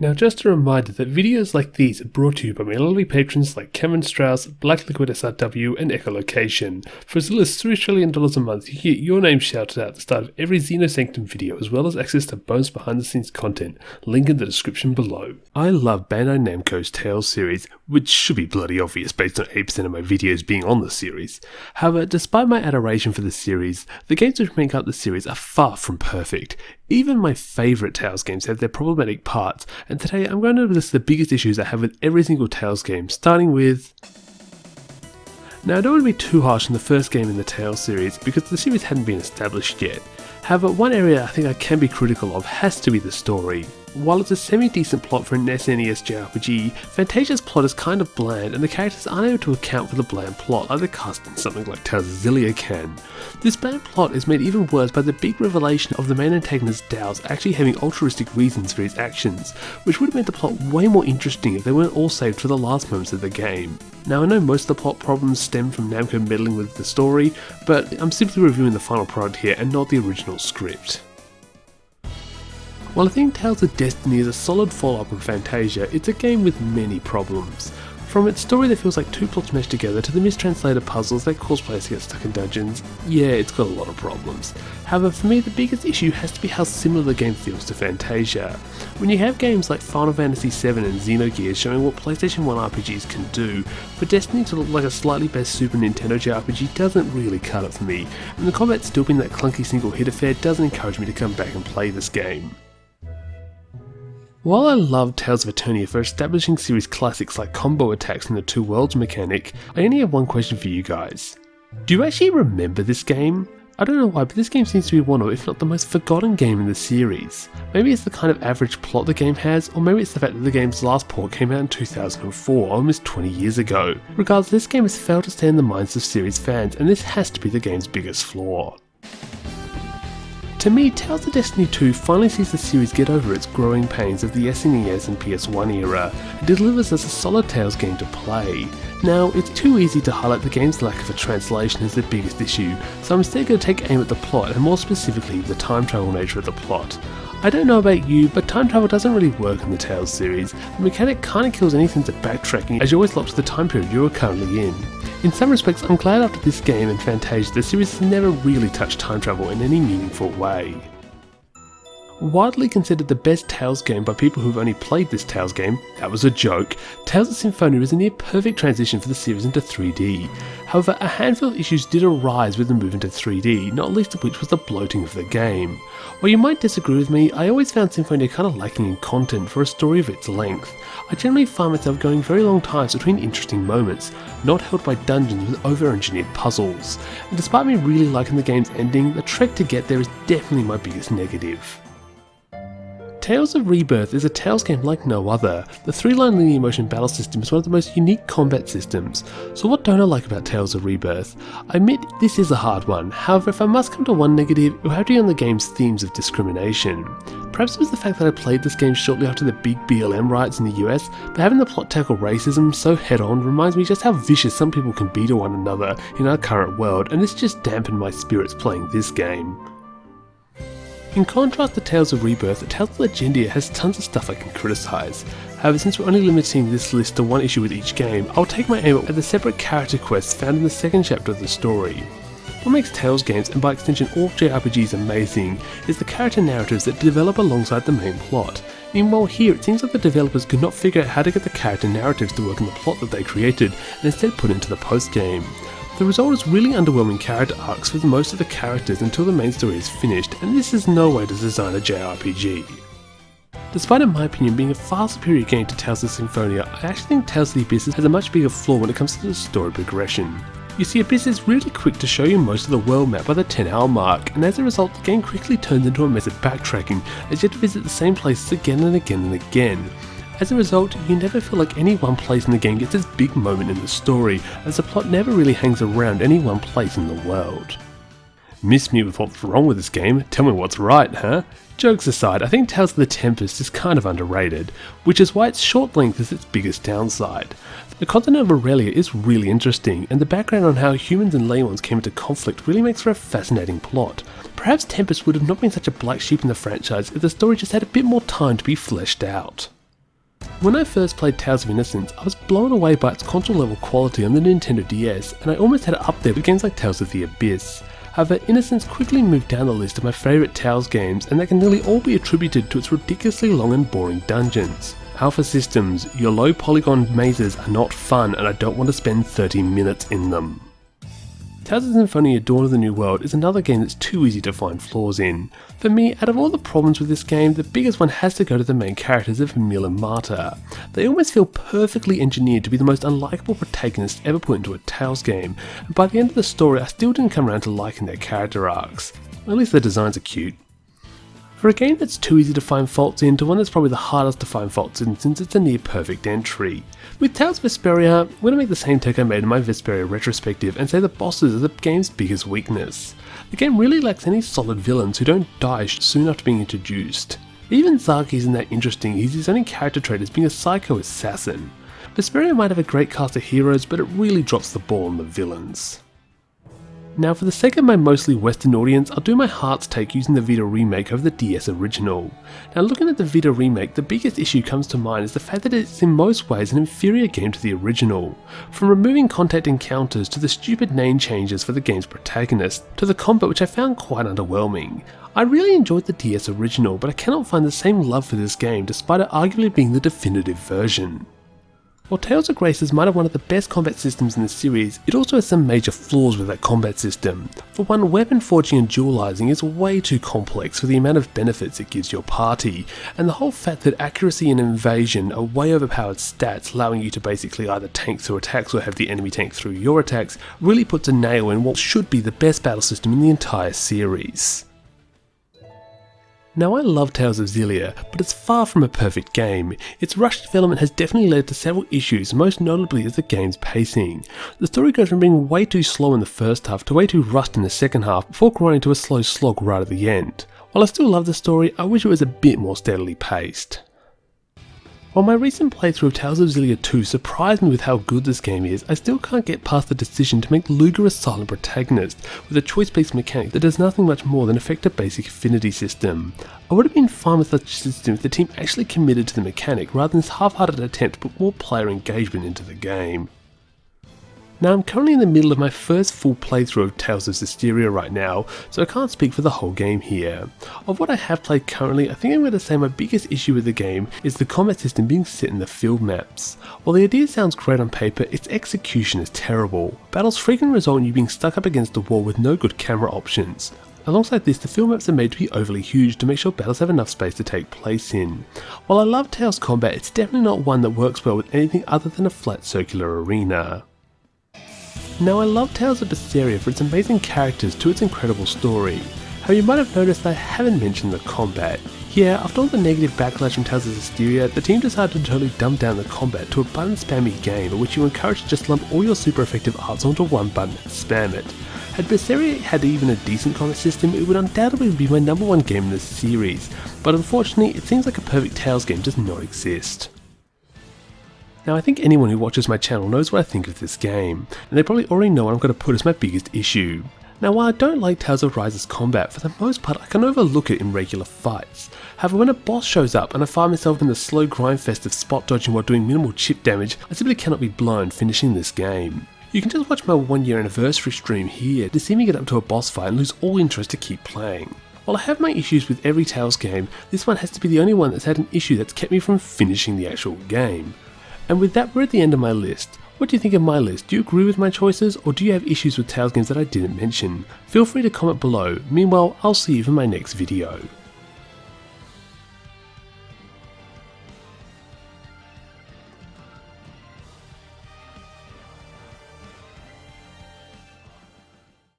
Now just a reminder that videos like these are brought to you by my lovely patrons like Kevin Strauss, Black Liquid SRW and Echolocation. For as little as $3 Australian a month, you get your name shouted out at the start of every Xenosanctum video, as well as access to bonus behind the scenes content, link in the description below. I love Bandai Namco's Tales series, which should be bloody obvious based on 8% of my videos being on the series. However, despite my adoration for the series, the games which make up the series are far from perfect. Even my favourite Tales games have their problematic parts, and today I'm going to list the biggest issues I have with every single Tales game, starting with... Now I don't want to be too harsh on the first game in the Tales series, because the series hadn't been established yet. However, one area I think I can be critical of has to be the story. While it's a semi-decent plot for an SNES JRPG, Fantasia's plot is kind of bland and the characters aren't able to account for the bland plot like the cast in something like Tales of Xillia can. This bland plot is made even worse by the big revelation of the main antagonist Daos actually having altruistic reasons for his actions, which would have made the plot way more interesting if they weren't all saved for the last moments of the game. Now I know most of the plot problems stem from Namco meddling with the story, but I'm simply reviewing the final product here and not the original script. While I think Tales of Destiny is a solid follow-up on Fantasia, it's a game with many problems. From its story that feels like two plots meshed together to the mistranslated puzzles that cause players to get stuck in dungeons, yeah, it's got a lot of problems. However, for me the biggest issue has to be how similar the game feels to Fantasia. When you have games like Final Fantasy VII and Xenogears showing what PlayStation 1 RPGs can do, for Destiny to look like a slightly better Super Nintendo JRPG doesn't really cut it for me, and the combat still being that clunky single hit affair doesn't encourage me to come back and play this game. While I love Tales of Eternia for establishing series classics like combo attacks and the two worlds mechanic, I only have one question for you guys. Do you actually remember this game? I don't know why, but this game seems to be one of, if not the most forgotten game in the series. Maybe it's the kind of average plot the game has, or maybe it's the fact that the game's last port came out in 2004, almost 20 years ago. Regardless, this game has failed to stay in the minds of series fans, and this has to be the game's biggest flaw. To me, Tales of Destiny 2 finally sees the series get over its growing pains of the SNES and PS1 era, and delivers us a solid Tales game to play. Now, it's too easy to highlight the game's lack of a translation as the biggest issue, so I'm instead going to take aim at the plot, and more specifically the time travel nature of the plot. I don't know about you, but time travel doesn't really work in the Tales series. The mechanic kinda kills anything to backtracking, as you're always locked to the time period you are currently in. In some respects, I'm glad after this game and Fantasia, the series has never really touched time travel in any meaningful way. Widely considered the best Tales game by people who've only played this Tales game, that was a joke, Tales of Symphonia is a near perfect transition for the series into 3D. However, a handful of issues did arise with the move into 3D, not least of which was the bloating of the game. While you might disagree with me, I always found Symphonia kinda lacking in content for a story of its length. I generally find myself going very long times between interesting moments, not held by dungeons with over-engineered puzzles. And despite me really liking the game's ending, the trek to get there is definitely my biggest negative. Tales of Rebirth is a Tales game like no other. The 3-line linear motion battle system is one of the most unique combat systems. So what don't I like about Tales of Rebirth? I admit this is a hard one, however if I must come to one negative, it will have to be on the game's themes of discrimination. Perhaps it was the fact that I played this game shortly after the big BLM riots in the US, but having the plot tackle racism so head-on reminds me just how vicious some people can be to one another in our current world, and this just dampened my spirits playing this game. In contrast to Tales of Rebirth, Tales of Legendia has tons of stuff I can criticise. However, since we're only limiting this list to one issue with each game, I'll take my aim at the separate character quests found in the second chapter of the story. What makes Tales games, and by extension all JRPGs, amazing is the character narratives that develop alongside the main plot. Meanwhile here, it seems like the developers could not figure out how to get the character narratives to work in the plot that they created, and instead put it into the post-game. The result is really underwhelming character arcs with most of the characters until the main story is finished, and this is no way to design a JRPG. Despite in my opinion being a far superior game to Tales of Symphonia, I actually think Tales of the Abyss has a much bigger flaw when it comes to the story progression. You see, Abyss is really quick to show you most of the world map by the 10-hour mark, and as a result the game quickly turns into a mess of backtracking as you have to visit the same places again and again and again. As a result, you never feel like any one place in the game gets this big moment in the story, as the plot never really hangs around any one place in the world. Miss me with what's wrong with this game? Tell me what's right, huh? Jokes aside, I think Tales of the Tempest is kind of underrated, which is why its short length is its biggest downside. The continent of Aurelia is really interesting, and the background on how humans and Leymons came into conflict really makes for a fascinating plot. Perhaps Tempest would have not been such a black sheep in the franchise if the story just had a bit more time to be fleshed out. When I first played Tales of Innocence, I was blown away by its console level quality on the Nintendo DS, and I almost had it up there with games like Tales of the Abyss. However, Innocence quickly moved down the list of my favourite Tales games, and that can nearly all be attributed to its ridiculously long and boring dungeons. Alpha Systems, your low polygon mazes are not fun, and I don't want to spend 30 minutes in them. Tales of Symphonia Dawn of the New World is another game that's too easy to find flaws in. For me, out of all the problems with this game, the biggest one has to go to the main characters of Emil and Marta. They almost feel perfectly engineered to be the most unlikable protagonists ever put into a Tales game, and by the end of the story I still didn't come around to liking their character arcs. At least their designs are cute. For a game that's too easy to find faults in to one that's probably the hardest to find faults in since it's a near perfect entry. With Tales of Vesperia, I'm going to make the same take I made in my Vesperia retrospective and say the bosses are the game's biggest weakness. The game really lacks any solid villains who don't die soon after being introduced. Even Zaki isn't that interesting, he's his only character trait as being a psycho assassin. Vesperia might have a great cast of heroes, but it really drops the ball on the villains. Now for the sake of my mostly Western audience, I'll do my heart's take using the Vita remake over the DS original. Now looking at the Vita remake, the biggest issue comes to mind is the fact that it's in most ways an inferior game to the original. From removing contact encounters to the stupid name changes for the game's protagonist, to the combat which I found quite underwhelming. I really enjoyed the DS original, but I cannot find the same love for this game despite it arguably being the definitive version. While Tales of Graces might have one of the best combat systems in the series, it also has some major flaws with that combat system. For one, weapon forging and dualizing is way too complex for the amount of benefits it gives your party, and the whole fact that accuracy and invasion are way overpowered stats allowing you to basically either tank through attacks or have the enemy tank through your attacks really puts a nail in what should be the best battle system in the entire series. Now I love Tales of Xillia, but it's far from a perfect game. Its rushed development has definitely led to several issues, most notably is the game's pacing. The story goes from being way too slow in the first half to way too rushed in the second half before grinding to a slow slog right at the end. While I still love the story, I wish it was a bit more steadily paced. While my recent playthrough of Tales of Xillia 2 surprised me with how good this game is, I still can't get past the decision to make Luger a silent protagonist, with a choice-based mechanic that does nothing much more than affect a basic affinity system. I would have been fine with such a system if the team actually committed to the mechanic rather than this half-hearted attempt to put more player engagement into the game. Now I'm currently in the middle of my first full playthrough of Tales of Zestiria right now, so I can't speak for the whole game here. Of what I have played currently, I think I'm going to say my biggest issue with the game is the combat system being set in the field maps. While the idea sounds great on paper, its execution is terrible. Battles frequently result in you being stuck up against a wall with no good camera options. Alongside this, the field maps are made to be overly huge to make sure battles have enough space to take place in. While I love Tales combat, it's definitely not one that works well with anything other than a flat circular arena. Now I love Tales of Berseria for its amazing characters to its incredible story. However, you might have noticed that I haven't mentioned the combat. Yeah, after all the negative backlash from Tales of Zestiria, the team decided to totally dumb down the combat to a button spammy game in which you are encouraged to just lump all your super effective arts onto one button and spam it. Had Berseria had even a decent combat system, it would undoubtedly be my number one game in this series, but unfortunately it seems like a perfect Tales game does not exist. Now I think anyone who watches my channel knows what I think of this game, and they probably already know what I'm going to put as my biggest issue. Now while I don't like Tales of Rise's combat, for the most part I can overlook it in regular fights. However, when a boss shows up and I find myself in the slow grind fest of spot dodging while doing minimal chip damage, I simply cannot be blown finishing this game. You can just watch my 1 year anniversary stream here to see me get up to a boss fight and lose all interest to keep playing. While I have my issues with every Tales game, this one has to be the only one that's had an issue that's kept me from finishing the actual game. And with that, we're at the end of my list. What do you think of my list? Do you agree with my choices, or do you have issues with Tales games that I didn't mention? Feel free to comment below. Meanwhile, I'll see you for my next video.